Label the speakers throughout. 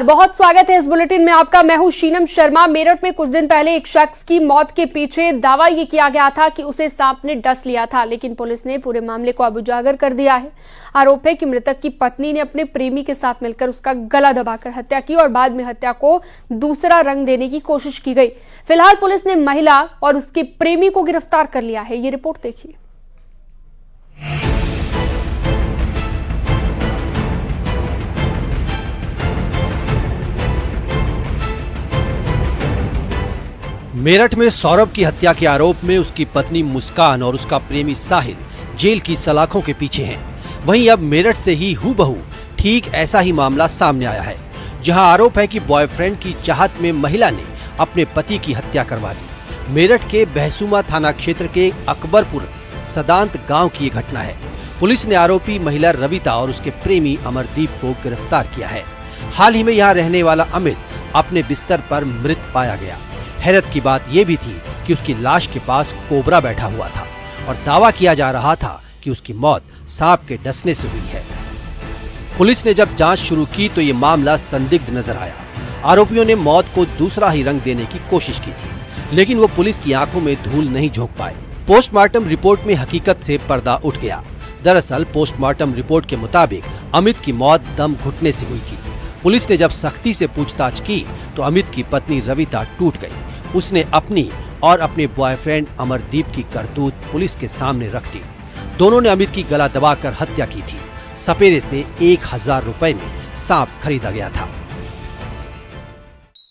Speaker 1: बहुत स्वागत है इस बुलेटिन में आपका। मैं हूं शीनम शर्मा। मेरठ में कुछ दिन पहले एक शख्स की मौत के पीछे दावा ये किया गया था कि उसे सांप ने डस लिया था, लेकिन पुलिस ने पूरे मामले को अब उजागर कर दिया है। आरोप है कि मृतक की पत्नी ने अपने प्रेमी के साथ मिलकर उसका गला दबाकर हत्या की और बाद में हत्या को दूसरा रंग देने की कोशिश की गई। फिलहाल पुलिस ने महिला और उसके प्रेमी को गिरफ्तार कर लिया है। ये रिपोर्ट देखिए।
Speaker 2: मेरठ में सौरभ की हत्या के आरोप में उसकी पत्नी मुस्कान और उसका प्रेमी साहिल जेल की सलाखों के पीछे हैं। वहीं अब मेरठ से ही हूबहू ठीक ऐसा ही मामला सामने आया है, जहां आरोप है कि बॉयफ्रेंड की चाहत में महिला ने अपने पति की हत्या करवा दी। मेरठ के बहसुमा थाना क्षेत्र के अकबरपुर सदांत गांव की ये घटना है। पुलिस ने आरोपी महिला रविता और उसके प्रेमी अमरदीप को गिरफ्तार किया है। हाल ही में यहाँ रहने वाला अमित अपने बिस्तर पर मृत पाया गया। हैरत की बात यह भी थी कि उसकी लाश के पास कोबरा बैठा हुआ था और दावा किया जा रहा था कि उसकी मौत सांप के डसने से हुई है। पुलिस ने जब जांच शुरू की तो ये मामला संदिग्ध नजर आया। आरोपियों ने मौत को दूसरा ही रंग देने की कोशिश की थी, लेकिन वो पुलिस की आंखों में धूल नहीं झोंक पाए। पोस्टमार्टम रिपोर्ट में हकीकत से पर्दा उठ गया। दरअसल पोस्टमार्टम रिपोर्ट के मुताबिक अमित की मौत दम घुटने से हुई थी। पुलिस ने जब सख्ती से पूछताछ की तो अमित की पत्नी रविता टूट गई। उसने अपनी और अपने बॉयफ्रेंड अमरदीप की करतूत पुलिस के सामने रख दी। दोनों ने अमित की गला दबाकर हत्या की थी। सपेरे से 1000 रुपए में सांप खरीदा गया था।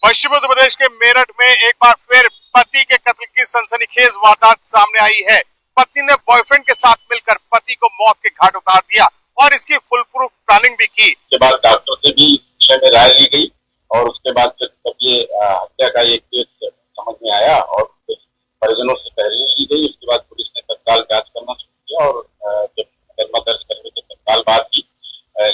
Speaker 3: पश्चिम उत्तर प्रदेश के मेरठ में एक बार फिर पति के कत्ल की सनसनीखेज वारदात सामने आई है। पत्नी ने बॉयफ्रेंड के साथ मिलकर पति को मौत के घाट उतार दिया और इसकी फुल प्रूफ प्लानिंग भी की।
Speaker 4: उसके बाद डॉक्टर से भी विषय में राय ली गई और उसके बाद फिर ये हत्या का एक केस समझ में आया और परिजनों से तहरीर ली गई। उसके बाद पुलिस ने तत्काल जांच करना शुरू किया और जब मुकदमा दर्ज करने के तत्काल बाद ही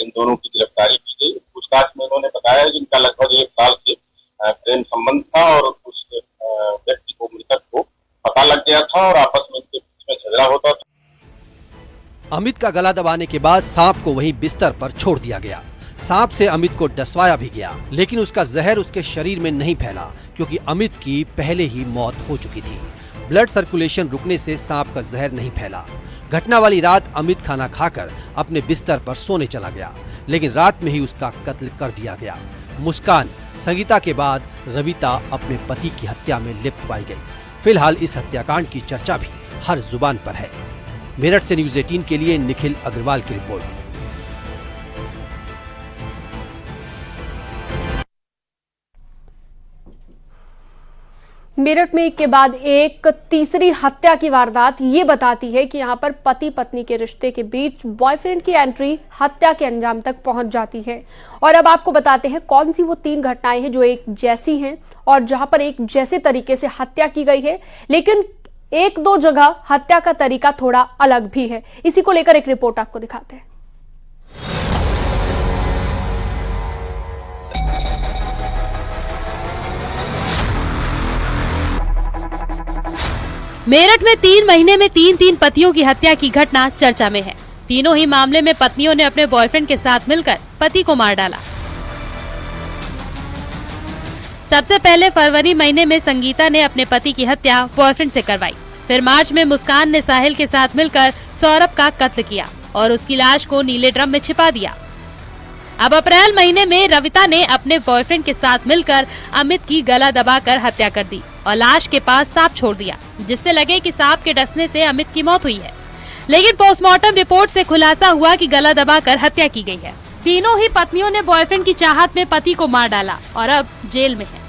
Speaker 4: इन दोनों की गिरफ्तारी की गई। पूछताछ में उन्होंने बताया कि इनका लगभग 1 साल से प्रेम संबंध था और उस व्यक्ति को, मृतक को पता लग गया था और आपस में इनके बीच में झगड़ा होता था।
Speaker 2: अमित का गला दबाने के बाद सांप को वहीं बिस्तर पर छोड़ दिया गया। सांप से अमित को डसवाया भी गया, लेकिन उसका जहर उसके शरीर में नहीं फैला क्योंकि अमित की पहले ही मौत हो चुकी थी। ब्लड सर्कुलेशन रुकने से सांप का जहर नहीं फैला। घटना वाली रात अमित खाना खाकर अपने बिस्तर पर सोने चला गया, लेकिन रात में ही उसका कत्ल कर दिया गया। मुस्कान, संगीता के बाद रविता अपने पति की हत्या में लिप्त पाई गई। फिलहाल इस हत्याकांड की चर्चा भी हर जुबान पर है। मेरठ से न्यूज़ 18 के लिए निखिल अग्रवाल की रिपोर्ट।
Speaker 1: मेरठ में एक के बाद एक तीसरी हत्या की वारदात ये बताती है कि यहां पर पति पत्नी के रिश्ते के बीच बॉयफ्रेंड की एंट्री हत्या के अंजाम तक पहुंच जाती है। और अब आपको बताते हैं कौन सी वो 3 घटनाएं हैं जो एक जैसी हैं और जहां पर एक जैसे तरीके से हत्या की गई है, लेकिन 1-2 जगह हत्या का तरीका थोड़ा अलग भी है। इसी को लेकर एक रिपोर्ट आपको दिखाते हैं।
Speaker 5: मेरठ में 3 महीने में 3 पतियों की हत्या की घटना चर्चा में है। तीनों ही मामले में पत्नियों ने अपने बॉयफ्रेंड के साथ मिलकर पति को मार डाला। सबसे पहले फरवरी महीने में संगीता ने अपने पति की हत्या बॉयफ्रेंड से करवाई। फिर मार्च में मुस्कान ने साहिल के साथ मिलकर सौरभ का कत्ल किया और उसकी लाश को नीले ड्रम में छिपा दिया। अब अप्रैल महीने में रविता ने अपने बॉयफ्रेंड के साथ मिलकर अमित की गला दबाकर हत्या कर दी और लाश के पास सांप छोड़ दिया, जिससे लगे कि सांप के डसने से अमित की मौत हुई है। लेकिन पोस्टमार्टम रिपोर्ट से खुलासा हुआ कि गला दबाकर हत्या की गई है। तीनों ही पत्नियों ने बॉयफ्रेंड की चाहत में पति को मार डाला और अब जेल में है।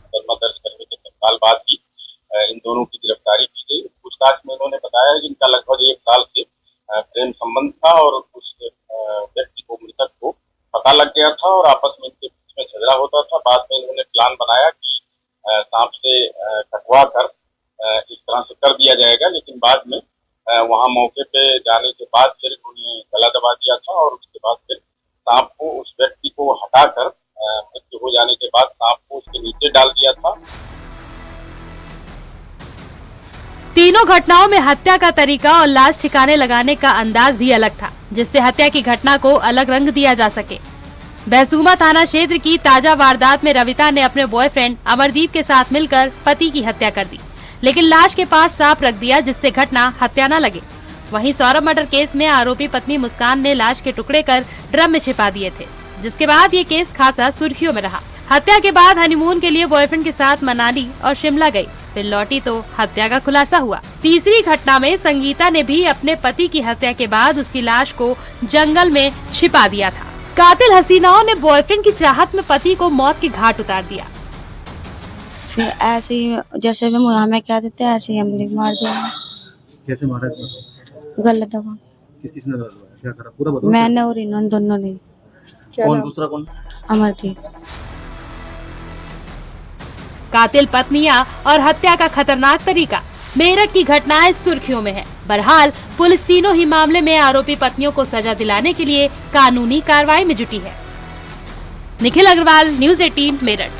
Speaker 4: मुकदमा दर्ज करने के तत्काल बाद ही इन दोनों की गिरफ्तारी की गई। पूछताछ में उन्होंने बताया कि इनका लगभग 1 साल से प्रेम संबंध था और उस व्यक्ति को, मृतक को पता लग गया था और आपस में इनके बीच में झगड़ा होता था। बाद में इन्होंने प्लान बनाया कि सांप से कटवा कर इस तरह से कर दिया जाएगा, लेकिन बाद में वहां मौके पे जाने के बाद फिर उन्हें गला दबा दिया था और उसके बाद फिर सांप को, उस व्यक्ति को हटाकर मृत्यु हो जाने के बाद सांप को उसके नीचे डाल दिया था।
Speaker 5: तीनों घटनाओं में हत्या का तरीका और लाश ठिकाने लगाने का अंदाज भी अलग था, जिससे हत्या की घटना को अलग रंग दिया जा सके। बहसूमा थाना क्षेत्र की ताजा वारदात में रविता ने अपने बॉयफ्रेंड अमरदीप के साथ मिलकर पति की हत्या कर दी, लेकिन लाश के पास सांप रख दिया जिससे घटना हत्या न लगे। वहीं सौरभ मर्डर केस में आरोपी पत्नी मुस्कान ने लाश के टुकड़े कर ड्रम में छिपा दिए थे, जिसके बाद ये केस खासा सुर्खियों में रहा। हत्या के बाद हनीमून के लिए बॉयफ्रेंड के साथ मनाली और शिमला गई, फिर लौटी तो हत्या का खुलासा हुआ। तीसरी घटना में संगीता ने भी अपने पति की हत्या के बाद उसकी लाश को जंगल में छिपा दिया था। कातिल हसीनाओं ने बॉयफ्रेंड की चाहत में पति को मौत के घाट उतार दिया।
Speaker 6: फिर ऐसे ही जैसे भी मुँह में क्या देते हैं ऐसे ही हमने मार दिया।
Speaker 7: कैसे मारा?
Speaker 6: गलत दवा।
Speaker 7: किस किसने क्या करा पूरा बताओ।
Speaker 6: मैंने और इन दोनों ने।
Speaker 7: कौन दूसरा कौन?
Speaker 6: अमरदीप।
Speaker 5: कातिल पत्नियां और हत्या का खतरनाक तरीका। मेरठ की घटनाएं सुर्खियों में है। बहरहाल पुलिस तीनों ही मामले में आरोपी पत्नियों को सजा दिलाने के लिए कानूनी कार्रवाई में जुटी है। निखिल अग्रवाल, न्यूज़ 18 मेरठ।